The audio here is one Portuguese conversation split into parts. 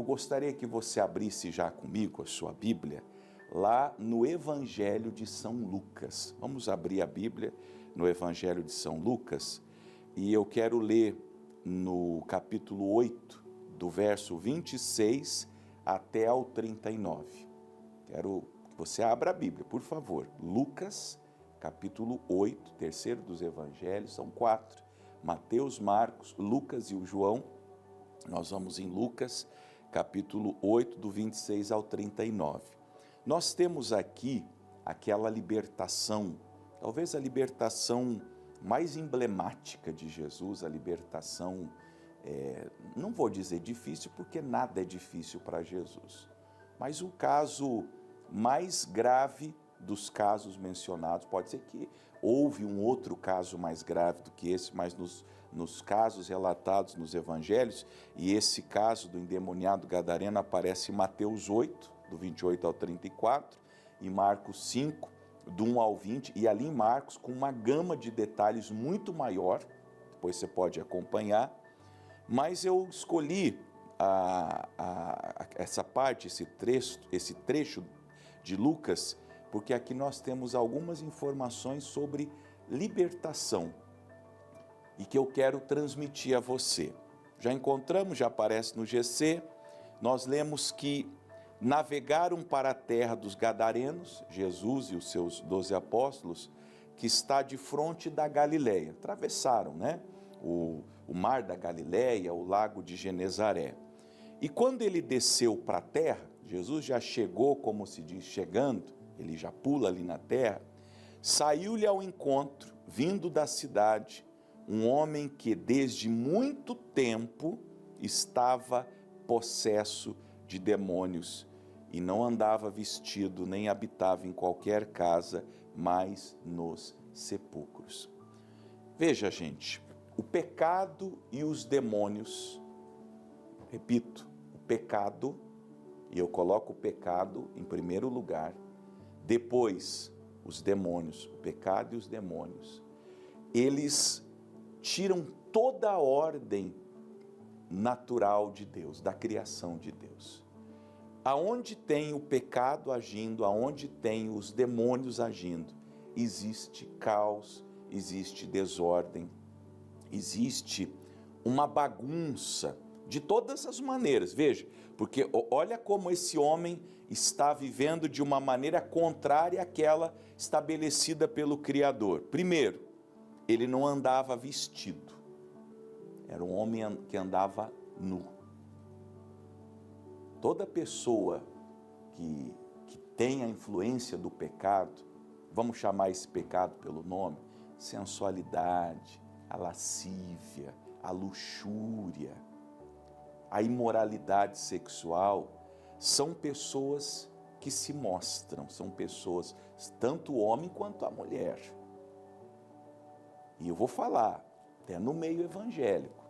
gostaria que você abrisse já comigo a sua Bíblia, lá no Evangelho de São Lucas. Vamos abrir a Bíblia no Evangelho de São Lucas, e eu quero ler no capítulo 8, do verso 26 até ao 39. Quero que você abra a Bíblia, por favor. Lucas, capítulo 8, terceiro dos Evangelhos, são 4. Mateus, Marcos, Lucas e o João. Nós vamos em Lucas, capítulo 8, do 26 ao 39. Nós temos aqui aquela libertação, talvez a libertação mais emblemática de Jesus, a libertação, não vou dizer difícil, porque nada é difícil para Jesus, mas o caso mais grave dos casos mencionados. Pode ser que houve um outro caso mais grave do que esse, mas nos casos relatados nos evangelhos, e esse caso do endemoniado gadareno aparece em Mateus 8, do 28 ao 34, e Marcos 5, do 1 ao 20, e ali em Marcos com uma gama de detalhes muito maior, depois você pode acompanhar, mas eu escolhi essa parte, esse trecho de Lucas, porque aqui nós temos algumas informações sobre libertação e que eu quero transmitir a você. Já encontramos, já aparece no GC, nós lemos que navegaram para a terra dos Gadarenos, Jesus e os seus 12 apóstolos, que está de fronte da Galileia. Atravessaram, o mar da Galileia, o lago de Genezaré. E quando ele desceu para a terra, Jesus já chegou, como se diz, chegando, ele já pula ali na terra, saiu-lhe ao encontro, vindo da cidade, um homem que desde muito tempo estava possesso de demônios e não andava vestido, nem habitava em qualquer casa, mas nos sepulcros. Veja, gente, o pecado e os demônios, repito, o pecado, e eu coloco o pecado em primeiro lugar, depois os demônios, o pecado e os demônios, eles tiram toda a ordem natural de Deus, da criação de Deus. Aonde tem o pecado agindo, aonde tem os demônios agindo, existe caos, existe desordem, existe uma bagunça de todas as maneiras. Veja, porque olha como esse homem está vivendo de uma maneira contrária àquela estabelecida pelo Criador. Primeiro, ele não andava vestido, era um homem que andava nu. Toda pessoa que tem a influência do pecado, vamos chamar esse pecado pelo nome, sensualidade, a lascívia, a luxúria, a imoralidade sexual, são pessoas que se mostram, são pessoas, tanto o homem quanto a mulher. E eu vou falar, até no meio evangélico,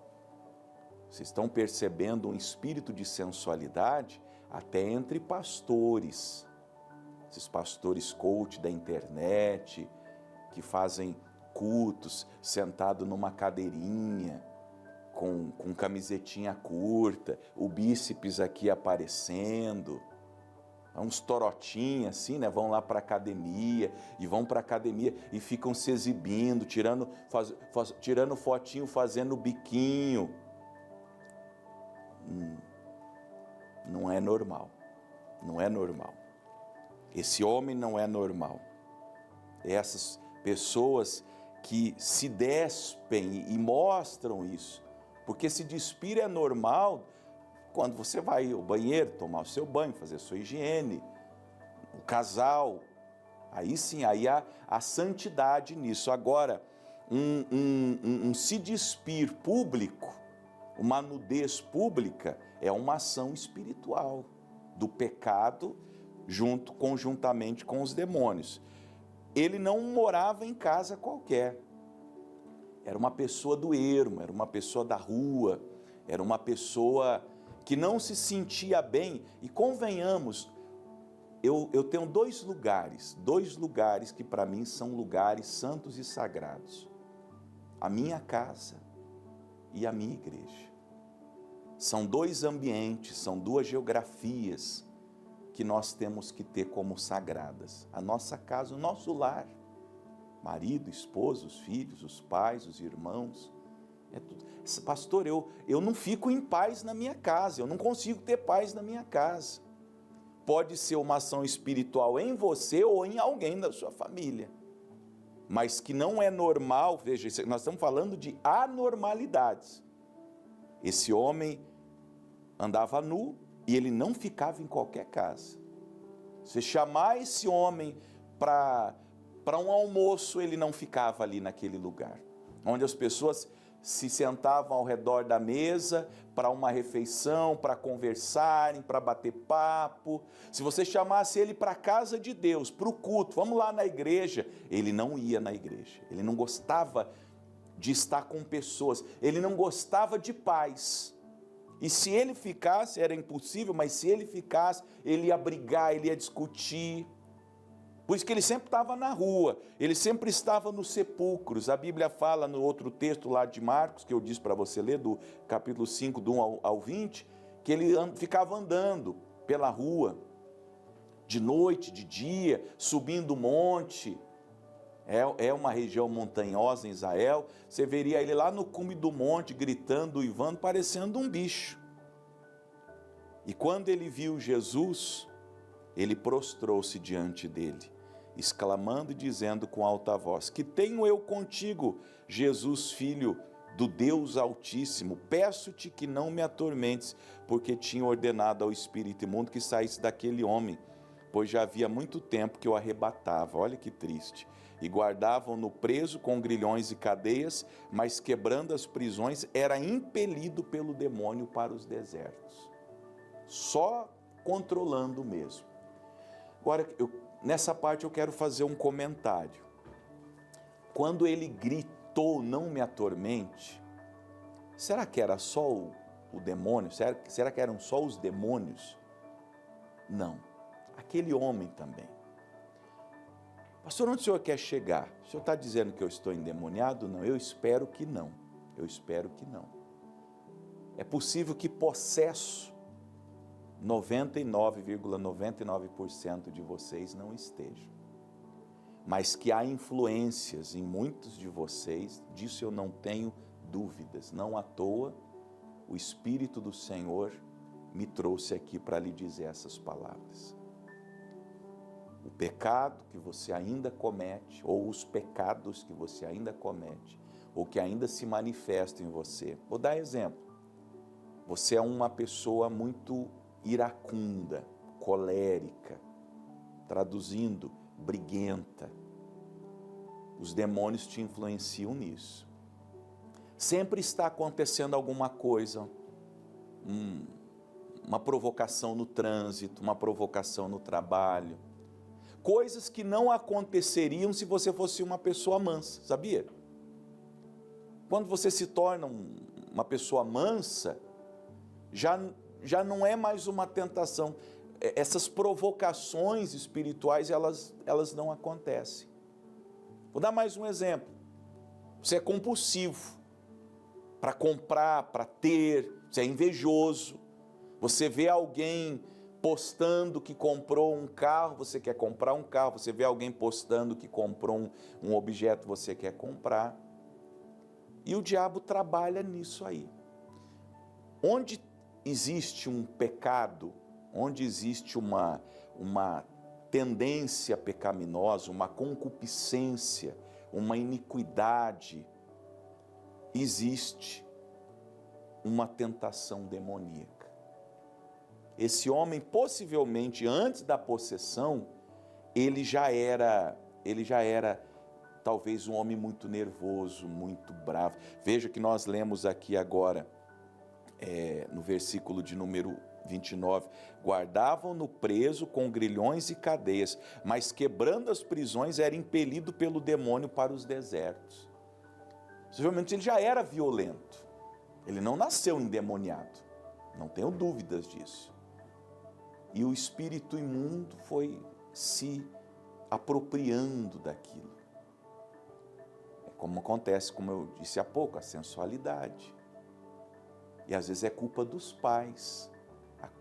vocês estão percebendo um espírito de sensualidade até entre pastores, esses pastores coach da internet, que fazem cultos sentado numa cadeirinha, com camisetinha curta, o bíceps aqui aparecendo, uns torotinhos assim, vão lá para a academia, e vão para a academia e ficam se exibindo, tirando fotinho, fazendo biquinho. Não é normal, não é normal. Esse homem não é normal. Essas pessoas que se despem e mostram isso, porque se despir é normal quando você vai ao banheiro, tomar o seu banho, fazer a sua higiene, o casal, aí sim, aí há a santidade nisso. Agora, um se despir público, uma nudez pública, é uma ação espiritual do pecado conjuntamente com os demônios. Ele não morava em casa qualquer, era uma pessoa do ermo, era uma pessoa da rua, era uma pessoa que não se sentia bem. E convenhamos, eu tenho dois lugares que para mim são lugares santos e sagrados: a minha casa e a minha igreja. São dois ambientes, são duas geografias que nós temos que ter como sagradas. A nossa casa, o nosso lar. Marido, esposa, os filhos, os pais, os irmãos. É tudo. Pastor, eu não fico em paz na minha casa, eu não consigo ter paz na minha casa. Pode ser uma ação espiritual em você ou em alguém da sua família. Mas que não é normal, veja, nós estamos falando de anormalidades. Esse homem andava nu e ele não ficava em qualquer casa. Você chamar esse homem para um almoço, ele não ficava ali naquele lugar. Onde as pessoas se sentavam ao redor da mesa para uma refeição, para conversarem, para bater papo. Se você chamasse ele para a casa de Deus, para o culto, vamos lá na igreja, ele não ia na igreja. Ele não gostava de estar com pessoas, ele não gostava de paz. E se ele ficasse, era impossível, mas se ele ficasse, ele ia brigar, ele ia discutir. Por isso que ele sempre estava na rua, ele sempre estava nos sepulcros. A Bíblia fala no outro texto lá de Marcos, que eu disse para você ler, do capítulo 5, do 1 ao 20, que ele ficava andando pela rua, de noite, de dia, subindo o monte. É uma região montanhosa em Israel, você veria ele lá no cume do monte, gritando, uivando, parecendo um bicho. E quando ele viu Jesus, ele prostrou-se diante dele, exclamando e dizendo com alta voz: que tenho eu contigo, Jesus, filho do Deus Altíssimo? Peço-te que não me atormentes, porque tinha ordenado ao espírito imundo que saísse daquele homem, pois já havia muito tempo que eu arrebatava. Olha que triste. E guardavam-no preso com grilhões e cadeias, mas quebrando as prisões, era impelido pelo demônio para os desertos. Só controlando mesmo. Agora, nessa parte eu quero fazer um comentário. Quando ele gritou, não me atormente, será que era só o demônio? Será que eram só os demônios? Não. Aquele homem também. Pastor, onde o senhor quer chegar? O senhor está dizendo que eu estou endemoniado? Não, eu espero que não. Eu espero que não. É possível que possesso 99,99% de vocês não estejam. Mas que há influências em muitos de vocês, disso eu não tenho dúvidas. Não à toa, o Espírito do Senhor me trouxe aqui para lhe dizer essas palavras. O pecado que você ainda comete, ou os pecados que você ainda comete, ou que ainda se manifestam em você. Vou dar exemplo. Você é uma pessoa muito iracunda, colérica, traduzindo, briguenta. Os demônios te influenciam nisso. Sempre está acontecendo alguma coisa, uma provocação no trânsito, uma provocação no trabalho. Coisas que não aconteceriam se você fosse uma pessoa mansa, sabia? Quando você se torna uma pessoa mansa, já não é mais uma tentação. Essas provocações espirituais, elas não acontecem. Vou dar mais um exemplo. Você é compulsivo para comprar, para ter, você é invejoso. Você vê alguém postando que comprou um carro, você quer comprar um carro. Você vê alguém postando que comprou um objeto, você quer comprar. E o diabo trabalha nisso aí. Onde existe um pecado, onde existe uma tendência pecaminosa, uma concupiscência, uma iniquidade, existe uma tentação demoníaca. Esse homem, possivelmente antes da possessão, ele já era talvez um homem muito nervoso, muito bravo. Veja que nós lemos aqui agora, no versículo de número 29, guardavam-no preso com grilhões e cadeias, mas quebrando as prisões era impelido pelo demônio para os desertos. Possivelmente ele já era violento, ele não nasceu endemoniado, não tenho dúvidas disso. E o espírito imundo foi se apropriando daquilo. É como acontece, como eu disse há pouco, a sensualidade. E às vezes é culpa dos pais,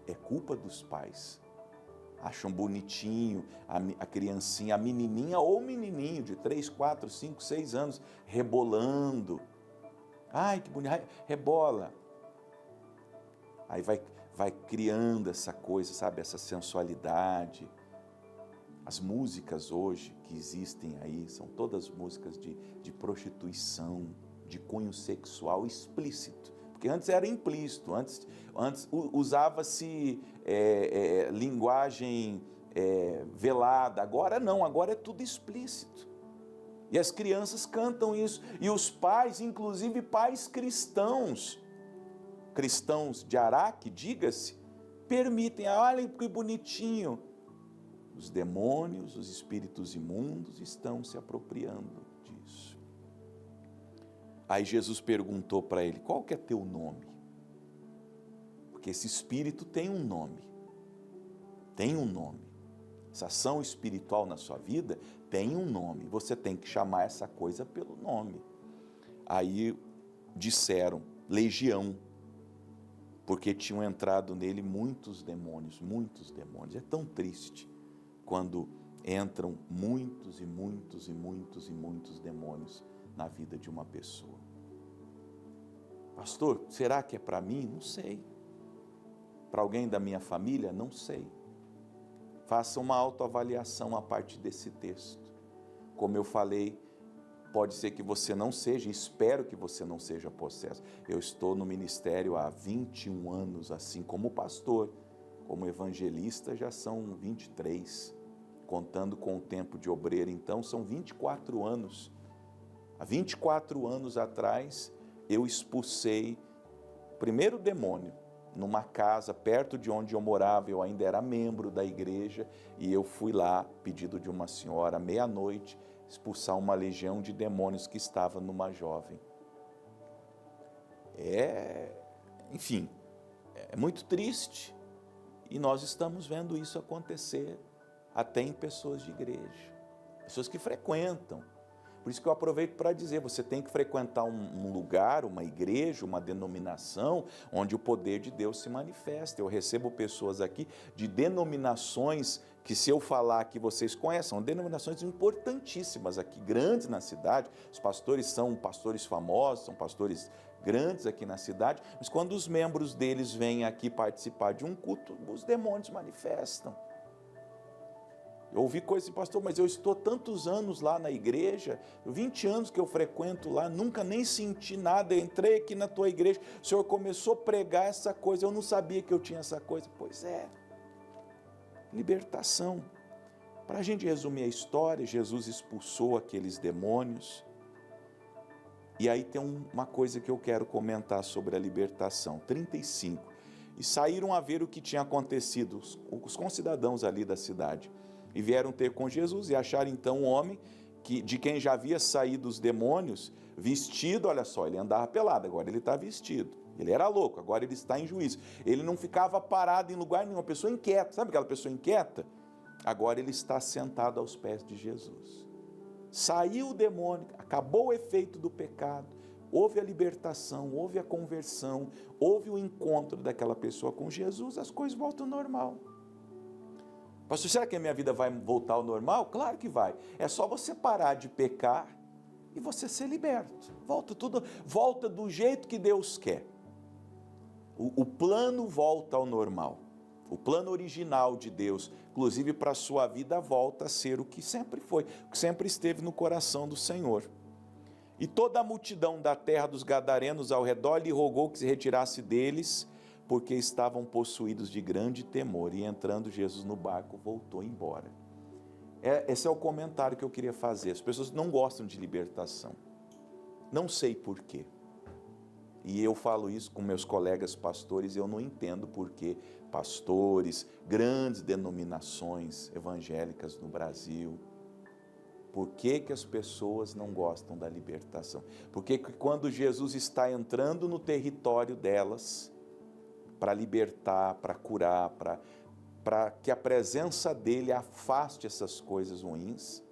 é culpa dos pais. Acham bonitinho a criancinha, a menininha ou o menininho de 3, 4, 5, 6 anos, rebolando. Ai, que bonito, rebola. Aí vai criando essa coisa, sabe, essa sensualidade. As músicas hoje que existem aí são todas músicas de prostituição, de cunho sexual explícito. Porque antes era implícito, antes usava-se linguagem velada, agora não, agora é tudo explícito. E as crianças cantam isso, e os pais, inclusive pais cristãos de Araque, diga-se, permitem, olha que bonitinho. Os demônios, os espíritos imundos estão se apropriando disso. Aí Jesus perguntou para ele, qual que é teu nome? Porque esse espírito tem um nome. Tem um nome. Essa ação espiritual na sua vida tem um nome. Você tem que chamar essa coisa pelo nome. Aí disseram, legião. Porque tinham entrado nele muitos demônios, muitos demônios. É tão triste quando entram muitos e muitos e muitos e muitos demônios na vida de uma pessoa. Pastor, será que é para mim? Não sei. Para alguém da minha família? Não sei. Faça uma autoavaliação a partir desse texto. Como eu falei, pode ser que você não seja, espero que você não seja possesso. Eu estou no ministério há 21 anos, assim como pastor, como evangelista já são 23, contando com o tempo de obreiro, então são 24 anos. Há 24 anos atrás, eu expulsei o primeiro demônio numa casa perto de onde eu morava. Eu ainda era membro da igreja e eu fui lá, pedido de uma senhora, meia-noite, expulsar uma legião de demônios que estava numa jovem. Enfim, é muito triste. E nós estamos vendo isso acontecer até em pessoas de igreja, pessoas que frequentam. Por isso que eu aproveito para dizer, você tem que frequentar um lugar, uma igreja, uma denominação, onde o poder de Deus se manifesta. Eu recebo pessoas aqui de denominações que, se eu falar que vocês conhecem, são denominações importantíssimas aqui, grandes na cidade. Os pastores são pastores famosos, são pastores grandes aqui na cidade, mas quando os membros deles vêm aqui participar de um culto, os demônios manifestam. Eu ouvi coisa assim, pastor, mas eu estou tantos anos lá na igreja, 20 anos que eu frequento lá, nunca nem senti nada, eu entrei aqui na tua igreja, o senhor começou a pregar essa coisa, eu não sabia que eu tinha essa coisa. Pois é, libertação. Para a gente resumir a história, Jesus expulsou aqueles demônios, e aí tem uma coisa que eu quero comentar sobre a libertação, 35. E saíram a ver o que tinha acontecido, os concidadãos ali da cidade, e vieram ter com Jesus e acharam então um homem de quem já havia saído os demônios, vestido, olha só, ele andava pelado, agora ele está vestido. Ele era louco, agora ele está em juízo. Ele não ficava parado em lugar nenhum, uma pessoa inquieta, sabe aquela pessoa inquieta? Agora ele está sentado aos pés de Jesus. Saiu o demônio, acabou o efeito do pecado, houve a libertação, houve a conversão, houve o encontro daquela pessoa com Jesus, as coisas voltam ao normal. Pastor, será que a minha vida vai voltar ao normal? Claro que vai. É só você parar de pecar e você ser liberto. Volta do jeito que Deus quer. O plano volta ao normal. O plano original de Deus, inclusive para a sua vida, volta a ser o que sempre foi, o que sempre esteve no coração do Senhor. E toda a multidão da terra dos gadarenos ao redor lhe rogou que se retirasse deles, porque estavam possuídos de grande temor. E entrando Jesus no barco, voltou embora. Esse é o comentário que eu queria fazer. As pessoas não gostam de libertação. Não sei por quê. E eu falo isso com meus colegas pastores, eu não entendo por que pastores, grandes denominações evangélicas no Brasil, por que as pessoas não gostam da libertação? Porque quando Jesus está entrando no território delas, para libertar, para curar, para que a presença dele afaste essas coisas ruins,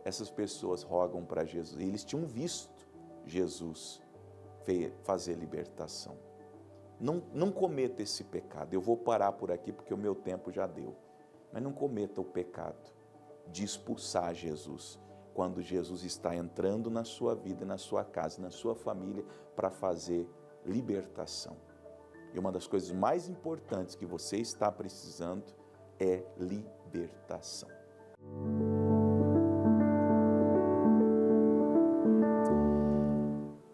essas pessoas rogam para Jesus. E eles tinham visto Jesus fazer libertação. Não cometa esse pecado. Eu vou parar por aqui porque o meu tempo já deu. Mas não cometa o pecado de expulsar Jesus quando Jesus está entrando na sua vida, na sua casa, na sua família para fazer libertação. E uma das coisas mais importantes que você está precisando é libertação.